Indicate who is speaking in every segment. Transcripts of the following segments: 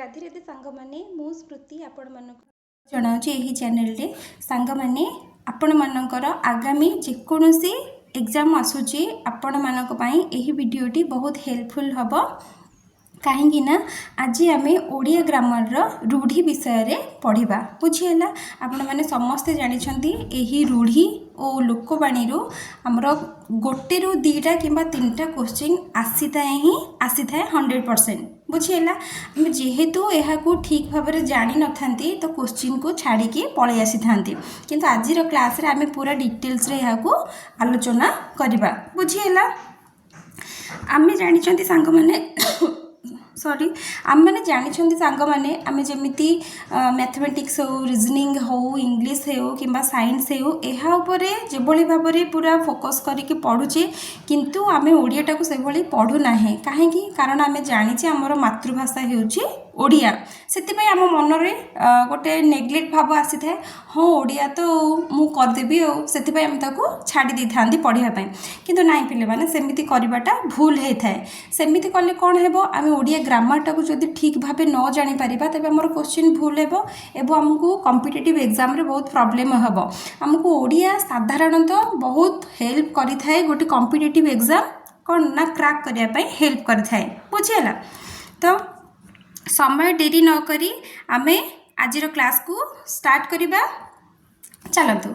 Speaker 1: राधे राधे सांग मैंने मु स्मृति आपण मन जनाऊँगी यही चैनल रे सांग मैंने आपण मानकर आगामी जेकोसी एग्जाम आसूची आपण मानक पई एही वीडियोटी बहुत हेल्पफुल हबो कहीं ना आज आम ओडिया ग्रामर रूढ़ी विषय रे पढ़ा बुझीगला आपण मैंने समस्ते जानते यही रूढ़ी और लोकवाणी आमर गोटे रु दीटा कि तीन टा क्वेश्चन आसी थाए ही आसी थाए 100% बुझीगला आम जेहेतु यह ठीक भाव में जानी न था तो क्वेश्चन को छाड़ी पलि आसी था किंतु आज क्लास रे आम पूरा डिटेल्स रे यह आलोचना करवा बुझीगला आम जानते सांग मैंने सॉरी आम मैंने जानते सांग मैंने आम जमी मैथमेटिक्स हो रीजनिंग हो इंग्लिश हो कि साइंस हो यह जो भाव में पूरा फोकस करके पढ़ुचे किंतु आम ओडियाटा को से पढ़ुना कहीं कारण आम जाने आमर मातृभाषा होची ओडिया से आम मन में गोटे नेग्लेक्ट भाव आसी था हाँ ओडिया तो मु करदेवी से छाड़ी दे था पढ़ापी किंतु नाई पिले मैंने सेमती करवाटा भूल होता है सेमती कले कौन है आम ओडिया ग्रामरटा को जब ठीक भाव न जापर तेज आम क्वेश्चन भूल हो एवं आमको कॉम्पिटिटिव एग्जाम रे बहुत प्रॉब्लम हम आमको ओडिया साधारणतः बहुत हेल्प करें गोटे कॉम्पिटिटिव एग्जाम कौन ना क्रैक करने हेल्प करें बुझीगला तो समय डेरी न करी आमे आज क्लास को स्टार्ट करिबा चलतु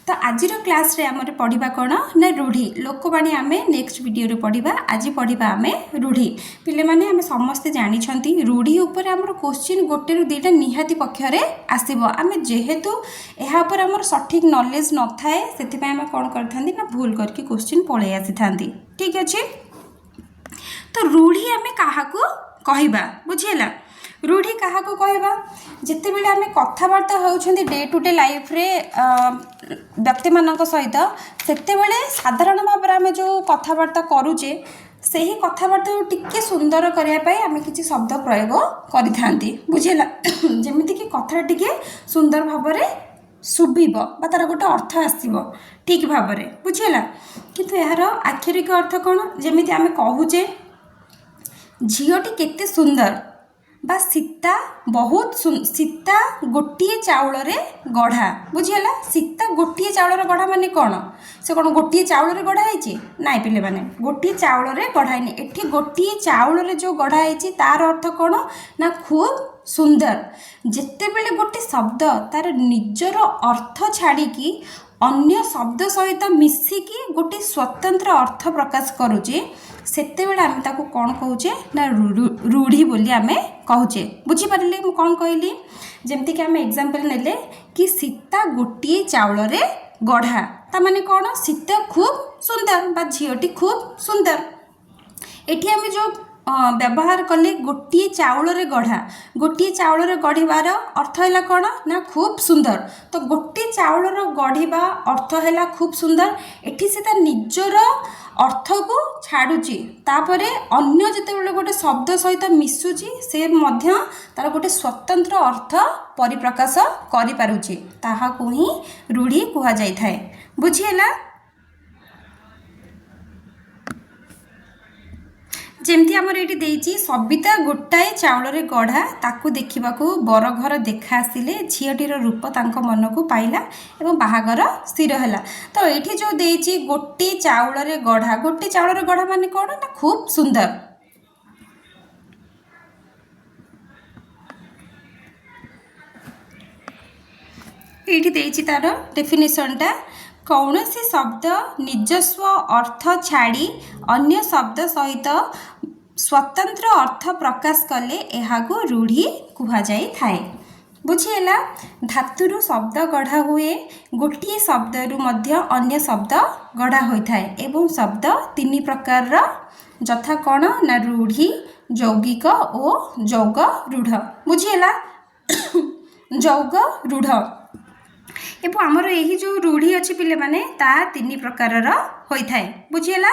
Speaker 1: तो आज क्लास रे आमरे पढ़िबा कोन ना रूढ़ी लोकवाणी आमे नेक्स्ट वीडियो रे पढ़िबा आज पढ़िबा आमे रूढ़ी पिले माने आमे समस्त जानि छंती रूढ़ी ऊपर हमर क्वेश्चन गोटे रु दीटा निहाती पक्ष रे आसीबो आमे जेहेतु एहा ऊपर हमर सठिक नॉलेज न थाए सेति पय आमे कोन करथांती ना भूल करके क्वेश्चन पळे आसी थांती ठीक अछि तो रूढ़ी आमे काहा को कहवा बुझीगला रूढ़ी क्या कहवा जिते बड़े आम कथबार्ता होती डे टू डे लाइफ रे व्यक्ति मान सहित सेते बड़े साधारण भाव में आम जो कथबार्ता करुचे से ही कथबार्ता टिके सुंदर करने आम किसी शब्द प्रयोग करि बुझीगला जमीती कि कथा टिके सुंदर भाव में शुभिब बा तार गोटे अर्थ आसब ठीक भाव में बुझीगला किंतु यार आक्षरिक अर्थ कौन जमीती आम कहूचे झीटी केते सुंदर बा सीता बहुत सीता गोटे चाउल रे गढ़ा बुझीगला सीता गोटे चाउल गढ़ा माने कौन से कौन गोटे चाउल रे गढ़ा है नाई पिले माने गोटे चाउल रे गढ़ाई एठी गोटे चाउल रे जो गढ़ा है तार अर्थ कौन ना खूब सुंदर जिते बेले गोटे शब्द तार निजर अर्थ छाड़ी अन्य शब्द सहित मिसिकी गोटे स्वतंत्र अर्थ प्रकाश करुचे सेते बेले आम ताको कौन कहूचे ना रूढ़ी बोली आम कहूचे बुझीपारे मु कौन कहली जमती कि आम एग्जांपल नेले कि सीता गोटे चाउल रे गढ़ा ता माने कौन सीता खूब सुंदर बा झीटी खूब सुंदर एठी आम जो व्यवहार कले गोटे चाउल रे गढ़ा गोटे चाउल रे गढ़िबार अर्थ है कौन ना खूब सुंदर तो गोटे चाउल गढ़िबा अर्थ है खूब सुंदर एठी से तार निजर अर्थ को छाड़ुची तापरे अन्य जिते गोटे शब्द सहित मिसुची से मध्य तार गोटे स्वतंत्र अर्थ परिप्रकाश करि पारुची ताहाकु ही रूढ़ी कुहा जाय थाए बुझीगला जमती आमर ये देती सबिता गोटाए चाउल रे गढ़ा ताकू देखा बर घर देखा आसिले झीटीर रूप तांको मन को पाइला एवं बाहागर स्थिर है तो ये जो देती गोटे चाउल रे गढ़ा गोटे चाउल रे गढ़ा माने कौन ना खूब सुंदर ये देती तार डेफिनेशनटा कौनसी शब्द निजस्व अर्थ छाड़ी अन्य शब्द सहित स्वतंत्र अर्थ प्रकाश कले एहाको रूढ़ी कुहा जाई थाए बुझीगला धातुरु शब्द गढ़ा हुए गोटे शब्दरु मध्य अन्य शब्द गढ़ा होता है एवं शब्द तीन प्रकार जथा कौन ना रूढ़ी यौगिक और यौग रूढ़ बुझीगला यौग रूढ़ एवं आमर यही जो रूढ़ी अच्छी पिले माने ता तीन प्रकार होता है बुझीगला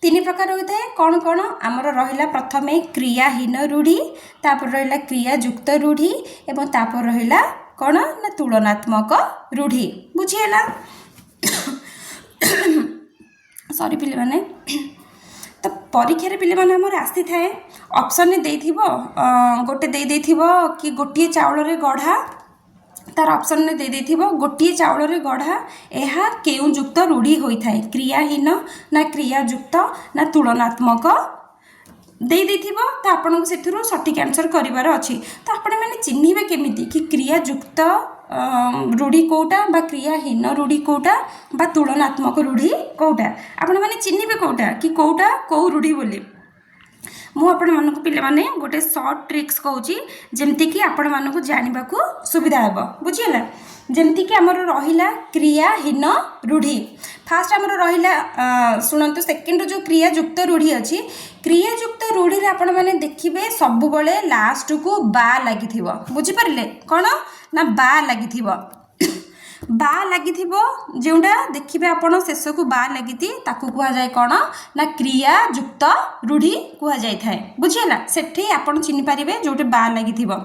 Speaker 1: तीन प्रकार होता है कौन कौन आमर रहिला प्रथमे क्रियाहीन रूढ़ी तापर रहिला क्रियायुक्त रूढ़ी एवं तापर रहिला कौन ना तुलनात्मक रूढ़ी बुझीगला सॉरी पिले माने तो परीक्षा पिले माने हमर आसी थाए ऑप्शन ने देथिबो गोटे दे देथिबो कि गोटिए चाउल रे गढ़ा तार ऑप्शन ने दे देथिबो गोटिए चाउल रे गढ़ा एहा केउ युक्त रूढ़ी होई थाए क्रियाहीन ना क्रियायुक्त ना तुलनात्मक दे देथिबो तो आपन को सेठुरो सटीक आंसर करिवार अछि। तो आपण माने चिन्हिबे केमिति कि क्रियायुक्त रूढ़ी कोटा बा क्रियाहीन रूढ़ी कोटा बा तुलनात्मक रूढ़ी कोटा आपण माने चिन्हिबे कोटा कि कोटा को रूढ़ी बोली मु आपण मानक पिले माने गोटे शॉर्ट ट्रिक्स कहूची जेमति कि आपण मानक जानिबा को सुविधा हेबो बुझियला। जेमति कि हमर रहिला क्रियाहीन रूढ़ी फास्ट हमर रहिला सुनंतु सेकंड जो क्रियायुक्त रूढ़ी अछि क्रियायुक्त रूढ़ी रे आपण माने देखिबे सब बळे लास्ट को बा लागिथिबो बुझि परले कोन ना बा लागिथिबो बा लागिथिबो जेउडा देखिबे आपण शेष को बा लागिति ताकू कुहा जाय कोन ना क्रियायुक्त रूढ़ी कुहा जाय थाए बुझियला। सेठी आपण चिनि परिबे जोटे बा लागिथिबो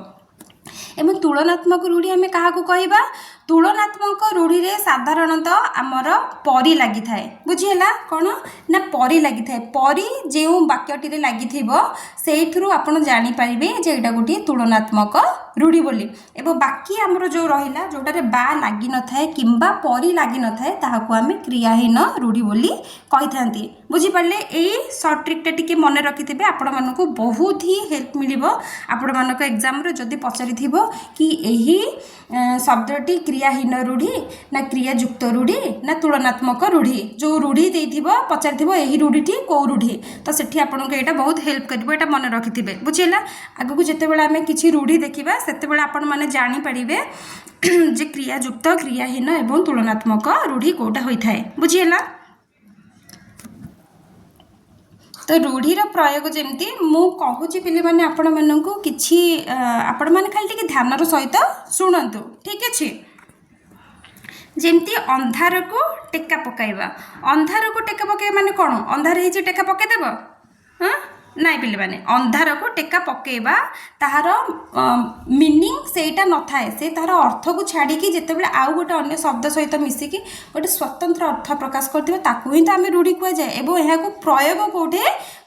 Speaker 1: एवं तुलनात्मक रूढ़ी आम क्या कहवा तुलनात्मक रूढ़ी रे साधारणतः आमर परी लगी थाए बुझीला कौन ना परी लगी थाए परी जो वाक्यटी लगी से आपड़ जानीपारे जे यहाँ गोटे तुलनात्मक रूढ़ी बोली एवं बाकी आमर जो रहा जोटार बा लगी न थाए किंबा परी लगी न थाए ताहाको आमे क्रियाहीन रूढ़ी बोली कही था बुझीपारे यही सर्ट ट्रिकटा टी मन रखिथे आपण मानक बहुत ही हेल्प मिल आपण मानक एग्जाम जदि पचारि कि यही शब्दटी क्रियाहीन रूढ़ी ना क्रियायुक्त रूढ़ी ना तुलनात्मक रूढ़ी जो रूढ़ी देथिबो पचारिथिबो यही रूढ़ीटी को रूढ़ी तो सेठी आपनको एटा बहुत हेल्प करिवो एटा मन रखिथिबे बुझिला। आगु को जेतेबेला आमे किछि रूढ़ी देखिबा सेतेबेला आपण माने जानि परिबे जे क्रियायुक्त क्रियाहीन एवं तुलनात्मक रूढ़ी कोटा होई थाए बुझिला। तो रूढ़ीर प्रयोग जमती मु कहूँ पिले माने आपण मानकु किछि आपण माने खाली टिके ध्यानर सहित शुणु ठीक अच्छे। जमती अंधार को टेका पकाइबा अंधार को टेका पकाइबा माने कौन अंधार ही टेका पकईदेव हाँ नाई पिले माने अंधार को टेका पकेबा ताहार मीनिंग सेटा न थाए से तार अर्थ को छाड़ी जितेबाला आउ गोटे अन्य शब्द सहित मिसिकी गोटे स्वतंत्र अर्थ प्रकाश करथिबा ताकू ही तो आम रूढ़ी कुआ जाए एवं यहाँ प्रयोग कोठे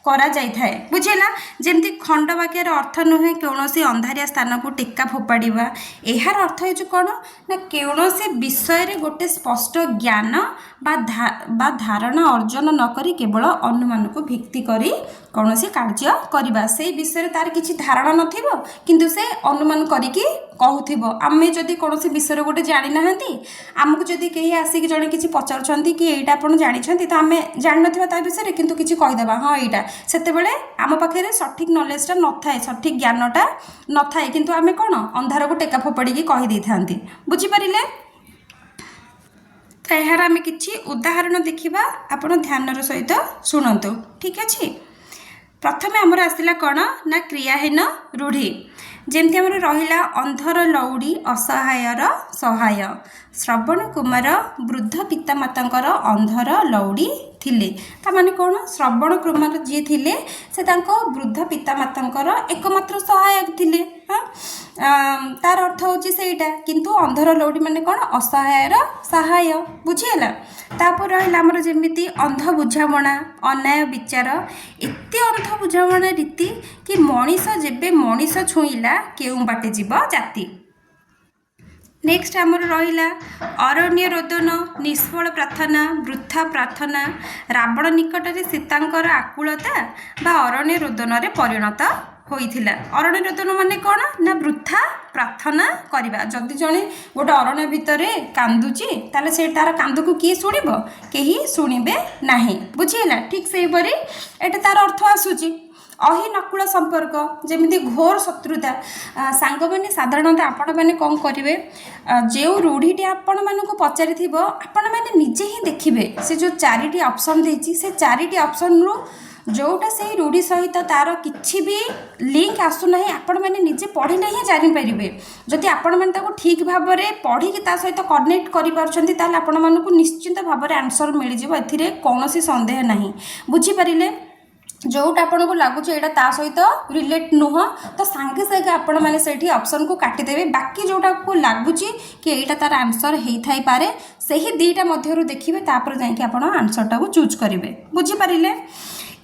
Speaker 1: करा जाय थाए बुझेला। जेमती खंड वाक्यर अर्थ नुहे कौनसी अंधारिया स्थान को टेका फोपाड़ा यार अर्थ हो कौन ना कौनसी विषय रे गोटे स्पष्ट ज्ञान बा धारणा अर्जन नक केवल अनुमान को भित्ति करी कौनसी कार्य करवा से विषय तार किसी धारणा नथिबो किंतु से अनुमान करिकी कहूथिबो आमे जदि कौनसी विषय गोटे जानी नाहंती आमको जदि कहीं आसिक जड़े किसी पचारुछंती कि एटा आपण जानिछंती तो आमे जानि नथिबा ता विषय किंतु किसी कहिदेबा हाँ एटा सेतेबेले आम पाखे सठिक नॉलेजटा न थाए सठिक ज्ञानटा न थाए किंतु आमे कौन अंधार को टेका फोपाड़ी कही दे थांती बुझिपारिले। तो यार आमे किछि उदाहरण देखिबा आपण ध्यानर सहित शुणु ठीक अच्छे। प्रथमे आमर आसला कौन ना क्रियाहीन रूढ़ी जेमती आमर रहिला अंधर लौड़ी असहायर सहाय श्रवण कुमार वृद्ध पितामातांकर अंधर लौड़ी थिले तामाने कौन श्रवण कुमार जी थिले से तांको वृद्ध पितामातांकर एकमात्र सहायक थिले हाँ तार अर्थ होची सेटा किंतु अंधर लौड़ी माने कौन असहायर सहाय बुझीला। तापर रहिला हमर जेमिति अंध बुझामणा अन्याय विचार एते अंध बुझामणा रीति कि मनीष जेबे मनीष छुईला केउ बाटे जीव जाति। नेक्स्ट आमर रहिला अरण्य रोदन निष्फल प्रार्थना वृथा प्रार्थना रावण निकट में सीतांकर आकुलता बा अरण्य रोदन रे परिणत होइथिला। अरण्य रोदन माने कौन ना वृथा प्रार्थना करवा जदि जड़े गोटे अरण्य भितर कांदुची ताले से तार कांद को किए शुणिब केही शुणिबे नाही बुझीला। ठीक से परी एटा तार अर्थ आसुची अहि नकुल संपर्क जमी घोर शत्रुता सांग मैंने साधारणतः आपण मैंने कौन करेंगे जो रूढ़ी आपण मानक पचारि आपण मैंने निजे ही देखिए से जो चारिटी ऑप्शन देती से चारिटी ऑप्शन रु जोटा से रूढ़ी सहित तार किसी भी लिंक आसुना आपण मैंने निजे पढ़ले ही जानीपारे जदि आपण मैंने ठीक भाव में पढ़ी सहित कनेक्ट कर निश्चिंत भाव में आंसर मिल जाए ए कौन सन्देह ना बुझीपारे जोटा आपको लगुच यहाँ ता सहित रिलेट नुह तो सांगे सांगे आपण मैंने से ऑप्शन को काटिदेवे बाकी जोटा को लगुच कि यहाँ तार आंसर होता ही पारे से ही दीटा मध्य देखिए तापर जाकि आप आंसरटा को चूज करेंगे बुझीपारे।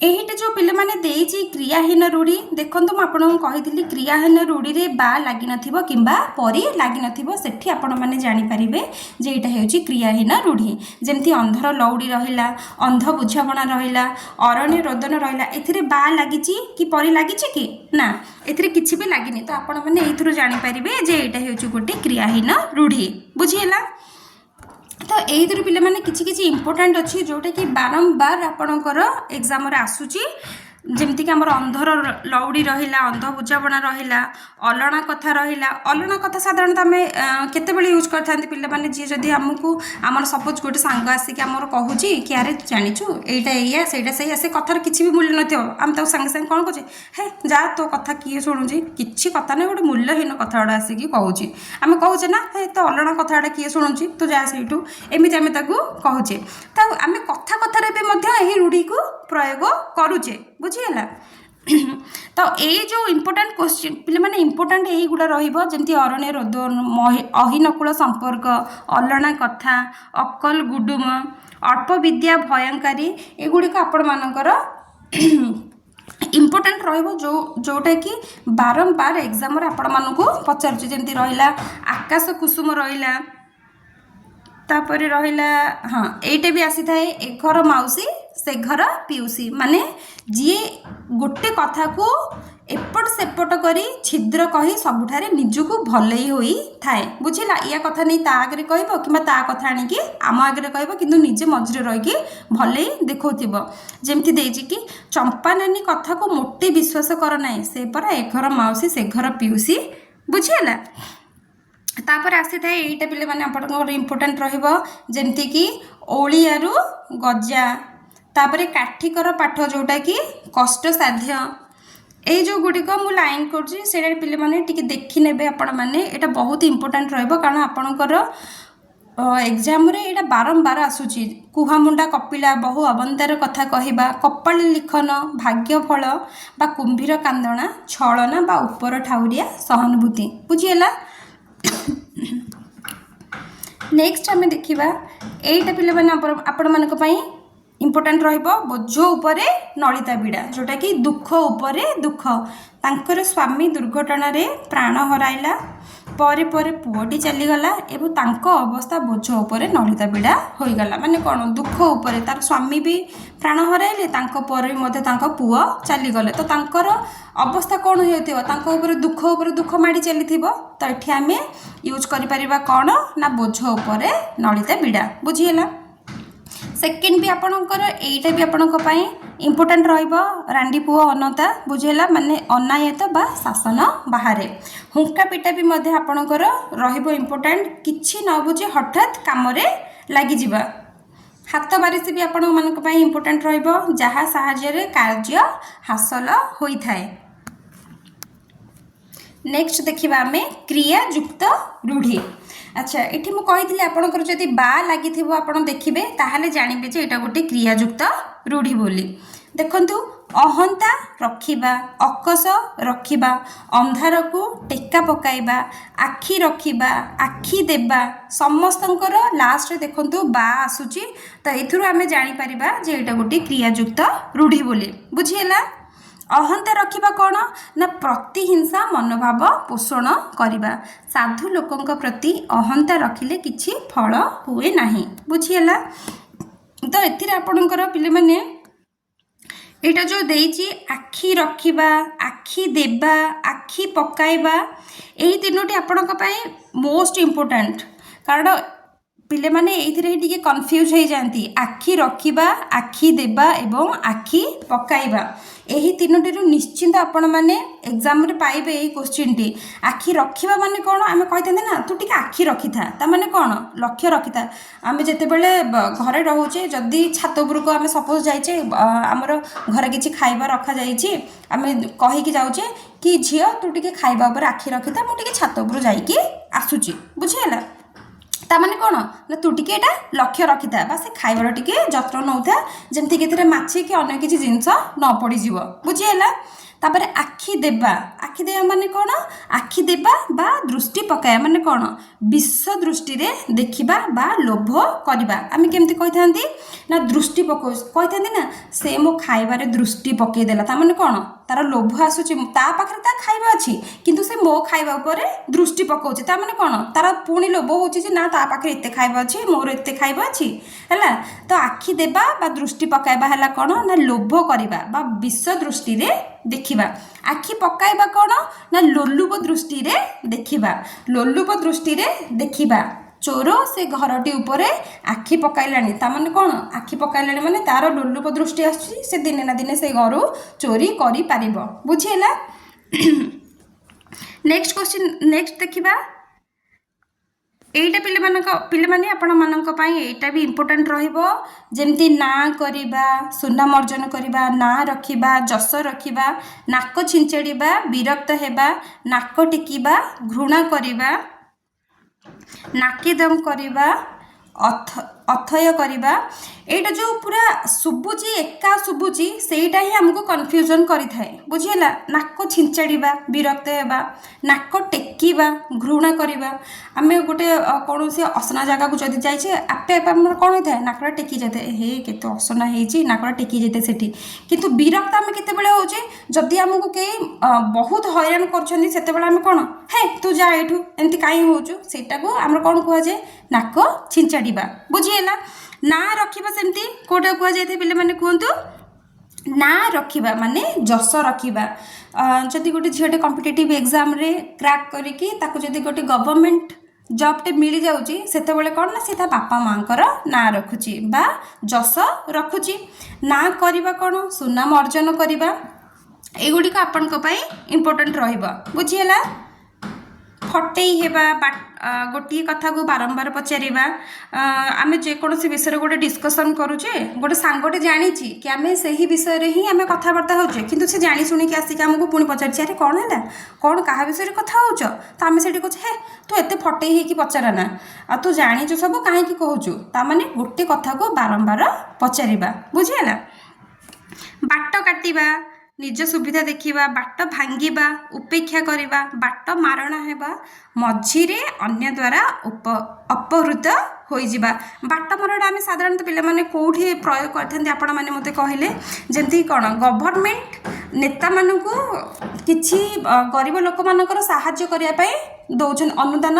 Speaker 1: এইটা जो पिले माने देइछि क्रियाहीन रूढ़ी देखंतु मु आपन कहिथिली क्रियाहीन रूढ़ी रे बा लागि नथिबो किंबा परी लागि नथिबो सेठी आपन माने जानि परिबे जे एटा हेउछि क्रियाहीन रूढ़ी जेमति अंधर लौड़ी रहिला अंध बुझाबणा रहिला अरण्य रोदन रहिला एथिरे बा लागिछि कि परी लागिछि कि ना एथिरे किछि भी लागिनी तो आपन माने एथिरु जानि परिबे जे एटा हेउछि गोटे क्रियाहीन रूढ़ी बुझियला। तो यही पिले माने किछि इंपोर्टेंट अच्छी जोटा कि बारंबार आपणकर एग्जाम रे आसुची जमती कि आमर अंधर लौड़ी रहिला अंध बुझाबणा रहिला अलणा कथा रहिला अलणा कथा साधारणतः आम केतेबेले यूज करथांती पिले माने जी जदी हमकु आमर सपोज गोटे सांग आसी कि आमर कहूची कि अरे जानिछु एटा एया सेटा सही से कथार किछि भी मूल्य नथियो आम तो संगे संगे कोन कहछे हे जा तो कथा किए सुनुची किछि कथा नै गोटे मूल्यहीन कथाडा आसी कि कहूची आम कहूचे ना हे तो अलणा कथाडा किए सुनुची तो जा सेठू एमिति आमे ताकू कहूचे तो आमे कथा कथा रे बे मध्य एही रूढ़ी को प्रयोग करूचे बुझीगला। तो ये जो इम्पोर्टाट क्वेश्चन पे मैंने इम्पोर्टाट यही गुड़ा रही अरण्य रोदन अहिनकूल संपर्क अलणा कथा अक्कल गुडुम अल्प विद्या भयंकारी एगुड़िक आपण मानकर इम्पोर्टाट रो जोटा कि बारंबार एग्जाम आपण मानक पचारुचे जमी रहा आकाश कुसुम रहा तापर रहिला हाँ एटा भी आसी थाए ए घर माउसी से घर पिउसी माने जी गोटे कथा को एपट सेपट करी छिद्र कही सबुठारे निजको भलई होई थाए बुझिला या कथा नहीं ता आगे कहबो किबा ता कथा आनी कि आम आगे कहबो किंतु निजे मझरे रही कि भलई देखौथिबो जेमति देछि कि चंपा नानी कथा को मोटे विश्वास कर नाही से पर ए घर माउसी से घर पिउसी बुझिला। तापर आसी थाए एटा पिले माने आपन इम्पोर्टेंट रहिबो जेमति कि ओलियारु गजा तापर काठिकर पाठ जोटा कि कष्ट साध्य ए जो गुड़िक मु लाइन करछि सेटा पिले माने टिके देखि नेबे आपण माने एटा बहुत इम्पोर्टेंट रहिबो कारण आपणकर एग्जाम रे एटा बारंबार आसुची कुहामुंडा कपिला बहु अवंतार कथा कहवा कपाल लिखन भाग्यफल बा कुंभीर कांदना छलना बा उपर ठाउरिया सहानुभूति बुझिएला। नेक्स्ट आम देखा यहीटा पिले आपण मानक इम्पोर्टेंट रहिबो बोझ उपरे नलिता बिड़ा जोटा कि दुख उपरे दुख तांकर स्वामी दुर्घटना रे प्राण हराइला परे परे पुओटी चलीगला एवं तांको अवस्था बोझ उपरे नलिता बिड़ा होईगला माने कौन दुख उपरे तार स्वामी भी प्राण हराइले तांको परे मध्ये तांको पुओ चलीगले तो तांकर अवस्था कौन होइथिबो तांको उपरे दुख माड़ी चलीथिबो तो एठी आमे यूज करि परिबा कौन ना बोझ उपरे नलिता बिड़ा बुझिएला। सेकेंड भी आपणकर एटा भी आपणक पई इम्पोर्टेंट रहिबो रांडी पुओ अनता बुझेला माने अनायत बा शासन बाहरे हुंका पिटा भी मध्ये आपणकर रहिबो इम्पोर्टेंट किछि न बुझे हठात काम रे लागि जिबा हाथ बारिश भी आपण मानक पई इम्पोर्टेंट रहिबो जहा सहाय्य रे कार्य हासिल होई थाए। नेक्स्ट देखिबा हमें क्रिया युक्त रूढ़ी। अच्छा ये मुझे कही आपंकर जदि बा लगी आपड़ देखिए ताहले जानवे जे यहाँ गोटे क्रियायुक्त रूढ़ी बोली देखंतु अहंता रखिबा अकस रखिबा अंधार को टेका पकाइबा आखि रखिबा आखि देबा समस्तंकर लास्ट देखंतु बा आसुची तो एथुरु आमे जानि परिबा जे एटा गोटे क्रियायुक्त रूढ़ी बोली बुझिएला। अहंता रखिबा कौन ना प्रतिहिंसा मनोभाव पोषण करिबा साधु लोकंक प्रति अहंता रखिले किछि फल हुए नाही बुझिएला। तो एथिरे आपणकर पिले माने एटा जो देइछि आखि रखिबा आखि देबा आखि पकाइबा एही तीनोटी आपणक पई मोस्ट इम्पोर्टेंट कारण पिले माने एथिरे टिके कन्फ्यूज हो जाती आखि रखिबा आखि देबा एवं आखि पकाइबा एही तीनोटी निश्चिंत आपण माने एग्जाम रे पाइबे एही क्वेश्चन टी आखि रखिबा माने कोन आमे कहितंदे ना तू टिके आखि रखिथा ता माने कोन लक्ष्य रखिथा आमे जते बेले घरे रहउचे जदी छात उपर को आमे सपोज जाइचे हमर घरे किछि खाइबा रखा जाइछि आमे कहि कि जाउचे कि झियो तू टिके खाइबा ऊपर आखि रखिथा मु टिके छात उपर जाई कि आसुची बुझियला तामाने कौन ना तू टिके एटा लक्ष्य रखिथा बा से खाइबार टिके जत्न नौथा जेमति कि एथिरे माछी कि अन्य किछि जिंस न पड़ी जीवो बुझिएला। तापर आखि देबा माने कौन आखि देबा बा दृष्टि पकाया माने कौन विश्व दृष्टि रे देखिबा बा लोभ करबा आमे केमती कहि थांती ना दृष्टि पको कहि थांती ना से मो खाइबारे दृष्टि पके देला ता माने कौन तार लोभ आसुची ता पाखरे ता खाइबा अछि किंतु से मो खाइबा उपरे दृष्टि पकाउची ता माने कौन तार पुणी लोभ होची जे ना ता पाखरे एते खाइबा अछि मोर एते खाइबा अछि हैला तो आखि देबा बा दृष्टि पकाइबा हैला कौन ना लोभ करबा बा विश्व दृष्टि रे देखिबा आखि पकाइबा कौन ना लोलुप दृष्टि रे देखिबा लोलुप दृष्टि रे देखिबा चोर से घरटी उपरे आखि पकाइलानी ता माने कौन आखि पकाइलानी माने तार लोलुप दृष्टि आछि से दिने ना दिने से घर चोरी करि पारिबो बुझिएला नेक्स्ट क्वेश्चन नेक्स्ट देखिबा एटा पिले माने आपण मानक पई एटा भी इंपोर्टेंट रहिबो जेमती ना करिबा सुनाम अर्जन करिबा ना रखिबा जस रखिबा नाक छिंचड़िबा विरक्त हेबा नाक टिकिबा घृणा करिबा नाकेदम करिबा अथय करिबा एटा जो पूरा सुबुची एका सुबुची सेटा ही हमको कंफ्यूजन करि थाए बुझिएला नाक छिंचड़िबा विरक्त हेबा नाक टेकिबा घृणा करिबा आमे गोटे कोनोसी असना जगह को जदि जाइछे आपे आपे हमर कोन होय थाए नाकरा टेकी जाते हे केते असना हेची नाकरा टेकी जेते सेठी किंतु विरक्त आमे केते बेले होचे जदि हमको के बहुत हैरान करछनी सेते बेले आमे कोन हे तू जा एठू एंती काई होचू सेटा को हमर कोन कहै जे नाक छिंचड़िबा बुझिएला ना रखिबा सेमती कोटा कुआ जायते पिले माने कहंतु ना रखिबा माने जस रखिबा जदि गोटे झियोटे कॉम्पिटिटिव एग्जाम रे क्रैक करिकी ताको जदि गोटे गवर्नमेंट जॉब टे मिली जाउची सेते बेले कोन ना सीधा बापा मांकर ना रखुची बा जस रखुची ना करिबा कोन सुनाम अर्जन करिबा एगुडी को आपन को पई इंपोर्टेंट रहिबा बुझिएला फटेई हेबा गोटे कथा को बारंबार पचारिबा आमे जे कोनोसी विषय गोटे डिस्कशन करूचे गोटे सांगटे जानिची कि आमे सही विषय रे ही आमे कथाबार्ता होचे किंतु से जानी सुनी कि आसी हमको पुणी पचारछि अरे कोन हैला कोन कहा विषय रे कथा होचो त आमे सेठी कहछ हे तू एते फटेई हे कि पचाराना आ तू जानिछु सब काहे कि कहूचु ता माने गोटे कथा को बारंबार पचारिबा बुझियला बाट काटिबा निज सुविधा देखिबा बाट भांगिबा उपेक्षा करिबा बाट मारणा हेबा मझिरे अन्य द्वारा अपहृत होई जिबा बाट मारणा आमे साधारणतः पिले माने कोठी प्रयोग करथांती आपण माने मते कहिले जेंती कोन गवर्नमेंट नेता मानकू किछि गरीब लोक मानकर सहाय्य करिया पई दोछन अनुदान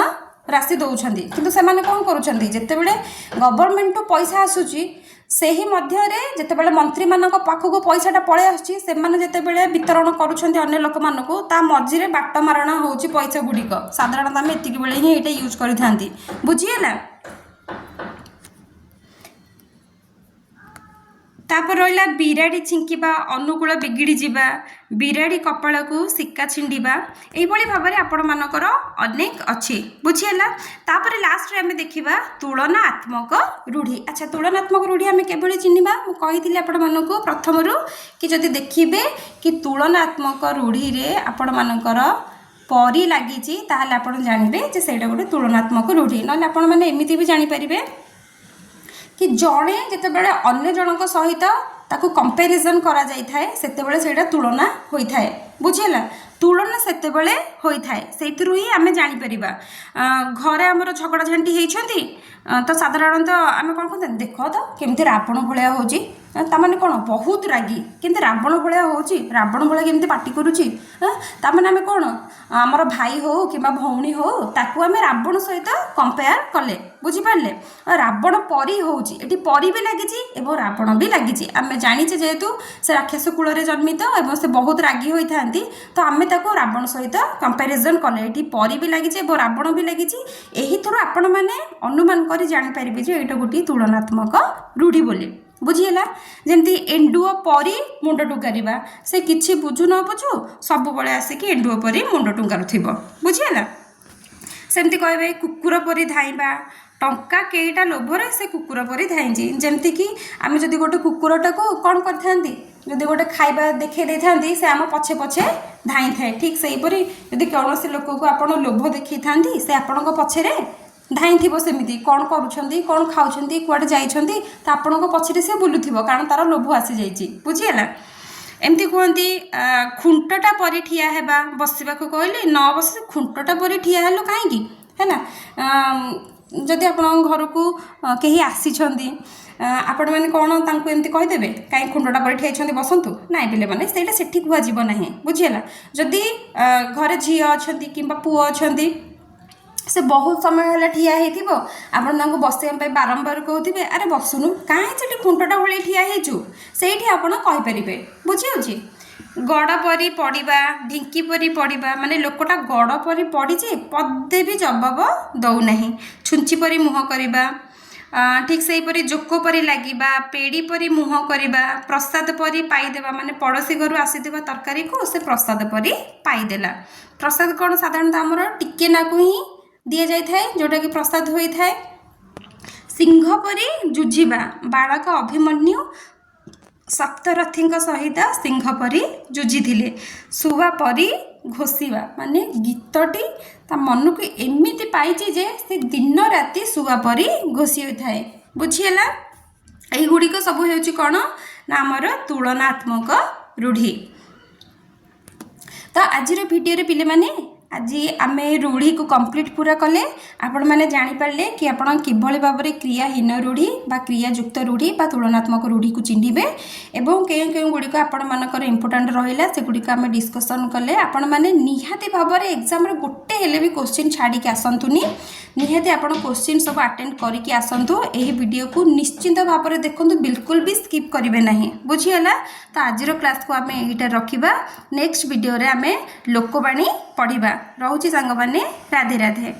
Speaker 1: राशि दौरान किंतु से कौन करुँच जिते बड़े गवर्नमेंट पैसा आसूची से ही मध्य जिते बड़े मंत्री मान पाखक पैसाटा पलि आसुची जिते बड़े वितरण करुँच अन्य लोक मानक मझे बाट मारणा हो पैसा गुड़िक साधारणतः आम एतिक बेले ही ये यूज करता बुझीगला। तापर रहा बिराड़ी छिंकिबा अनुकूल बिगिड़ी जावा बिराड़ी कपाल को सिक्का छिंडिबा यही भाव में आपण मानकर अनेक अच्छी बुझीगला। तापर लास्ट आम देखा तुलनात्मक रूढ़ी। अच्छा तुलनात्मक रूढ़ी आम केवल चिन्हवा मुझे आपण मानक प्रथम कि जदि देखिए कि तुलनात्मक रूढ़ी रे आपण मानकर परी लगी ताहले आपण जानिबे जे सेटा गोटे तुलनात्मक रूढ़ी ना आपण मैंने एमती भी जानीपर कि जड़े जितेबाला अन्य जनक सहित ताकू कंपैरिजन करा जाई थाए सेतेबेले सेटा तुलना होई थाए बुझीला। तुलना सेतेबेले होई थाए सेतिरु ही आमे जानि परिबा घरे हमर झगड़ा झांटी हेइछंती तो साधारणतः आमे कोन कहते देख तो केमती रावण भलिया होची तामाने कोन बहुत रागी केमती रावण भलिया होची रावण भलिया केमती पार्टी करूची तामाने आमे कोन हमर भाई हो किबा भौणी हो ताकू आमे रावण सहित कंपेयर कले बुझी पारले रावण परी होची एटी परी भी लागिची एवं रावण भी लागिची आमे जानिचे जेहेतु से राक्षस कुल रे जन्मित एवं से बहुत रागी होई थांती तो आमे ताको रावण सहित कंपैरिजन कले एटी परी भी लागिची एवं रावण भी लागिची एही थरो आपण माने अनुमान करी जानि परिबे जे एटा गोटी तुलनात्मक रूढ़ी बोली बुझीगला। जमती एंडुओ परी मुंड टुंगारिबा से किछि बुझु न बुझु सब बळे आसिकी एंडुओ परी मुंड टुंगारुथिबो बुझीगला। सेमती कहबे कुकुर परी धाइबा टंका केईटा लोभरे से कुकुर परी धाइंजी जेमती कि आमे जदि गोटे कुकुरटा को कोन करथांती जदि गोटे खाइबा देखै दै थांती से आम पछे पछे धाई थाए ठीक सेही परी जदि कौनसी लोक को आपण लोभ देखै थांती से आपण पछे रे धाई थी सेमती कौन करुँच कौन खाऊँ कुआडे जाइछंती तो आपण पछे से बुलुथिबो कारण तार लोभ आसी जाइछि बुझीगला। एमती कहती खुंटटा परी ठिया हेबा बसवा कहले न बस खुंटटा परी ठिया हेलो कहीं है ना। जदि आपण घर को कहीं आसी आपण मैंने कौन तांको एमती कहीदेवे कहीं खुंडटा पर ठिया बसंतु नाई पिले मैंने सेटा सेठी कुआ ना बुझीगला। जदि घरे झी अच्छा कि पुओ अच्छा से बहुत समय है ठिया होती बसवाई बारंबार कहते अरे बसुनु कहीं खुंटटा भाई ठिया होती आपरे बुझी गड़ परी पड़ा ढिंकी परी पड़ा माने लोकटा गड़ परी पड़ी पदे भी जवाब दौना छुंची परी मुह करवा ठीक से परी जोक परी लगे पेड़ी परी मुह करवा प्रसाद परी पाईदेवा माने पड़ोशी घर आसीथिबा तरकारी को से प्रसाद परी पाईदेला। प्रसाद कौन साधारणतः आमर टिके नाकु ही दि जाए जोटा कि प्रसाद होता है। सिंह परी जुझिबा बालक अभिमन्यु सप्तरथी सहित सिंह परी जुझी सुवा परी घोषिबा माने गीतटी ता मन को एमती पाई जे से दिन राति सुवा परी घोषी होता है बुझीगला। यही गुड़िक सब हो कौन ना आमर तुलनात्मक रूढ़ी। तो आज भिडियो पिले माने आज आम रूढ़ी को कंप्लीट पूरा कले आपण मैंने जानीपारे कि आपण किभली भाव में क्रियाहीन रूढ़ी बा क्रियायुक्त रूढ़ी बा तुलनात्मक रूढ़ी को चिन्हिबे एवं कें गुड़िक आपण मानकर इंपोर्टेंट रहिला से गुड़िक आम डिस्कसन कले। आपण मैंने निहाती भाव में एग्जाम रे गोटे हेले भी क्वेश्चन छाड़ी आसतुनी निहाती आपण क्वेश्चन सब अटेंड करके आसतु। यही वीडियो को निश्चिंत भाव में देखु बिल्कुल भी स्किप करेंगे नहीं बुझीगला। तो आज क्लास को आम यहीटा रखा नेक्स्ट वीडियो रे आम लोकवाणी पढ़ा। रहुची सांग माने राधे राधे।